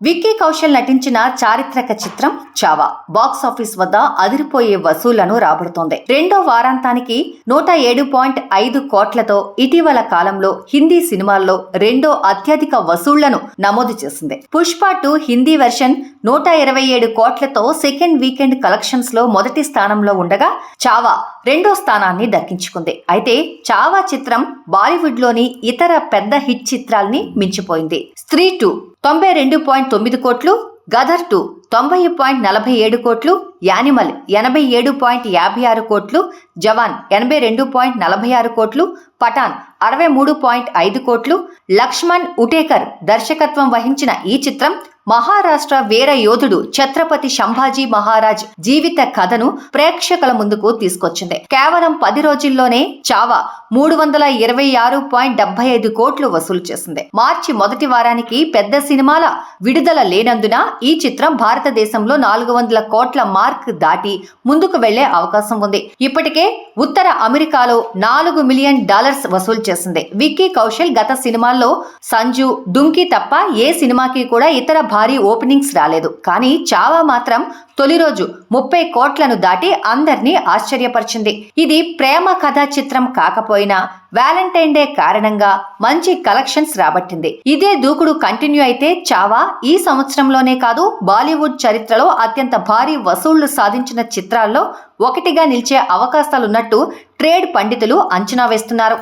విక్కీ కౌశల్ నటించిన చారిత్రక చిత్రం చావా బాక్సాఫీస్ వద్ద అదిరిపోయే వసూళ్లను రాబడుతోంది. రెండో వారాంతానికి 107.5 కోట్లతో ఇటీవల కాలంలో హిందీ సినిమాల్లో రెండో అత్యధిక వసూళ్లను నమోదు చేసింది. పుష్ప 2 హిందీ వెర్షన్ 127 కోట్లతో సెకండ్ వీకెండ్ కలెక్షన్స్ లో మొదటి స్థానంలో ఉండగా చావా రెండో స్థానాన్ని దక్కించుకుంది. అయితే చావా చిత్రం బాలీవుడ్ లోని ఇతర పెద్ద హిట్ చిత్రాల్ని మించిపోయింది. స్త్రీ 2 92.9 కోట్లు, గదర్ 2 90.47 కోట్లు, యానిమల్ 87.56 కోట్లు, జవాన్ 82.46 కోట్లు, పఠాన్ 63.5 కోట్లు. లక్ష్మణ్ ఉటేకర్ దర్శకత్వం వహించిన ఈ చిత్రం మహారాష్ట్ర వీర యోధుడు ఛత్రపతి సంభాజీ మహారాజ్ జీవిత కథను ప్రేక్షకుల ముందుకు తీసుకొచ్చింది. కేవలం 10 రోజుల్లోనే చావా 326.75 కోట్లు వసూలు చేసింది. మార్చి మొదటి వారానికి పెద్ద సినిమాల విడుదల లేనందున ఈ చిత్రం భారతదేశంలో 400 కోట్ల మార్క్ దాటి ముందుకు వెళ్లే అవకాశం ఉంది. ఇప్పటికే ఉత్తర అమెరికాలో $4 మిలియన్ వసూలు చేసింది. విక్కీ కౌశల్ గత సినిమాల్లో సంజు, డుంకీ తప్ప ఏ సినిమాకి కూడా ఇతర భారీ ఓపెనింగ్స్ రాలేదు. కానీ చావా మాత్రం తొలి రోజు 30 కోట్లను దాటి అందర్నీ ఆశ్చర్యపరిచింది. ఇది ప్రేమ కథా చిత్రం కాకపోయినా వ్యాలంటైన్ డే కారణంగా మంచి కలెక్షన్స్ రాబట్టింది. ఇదే దూకుడు కంటిన్యూ అయితే చావా ఈ సంవత్సరంలోనే కాదు బాలీవుడ్ చరిత్రలో అత్యంత భారీ వసూళ్లు సాధించిన చిత్రాల్లో ఒకటిగా నిలిచే అవకాశాలున్నట్టు ట్రేడ్ పండితులు అంచనా వేస్తున్నారు.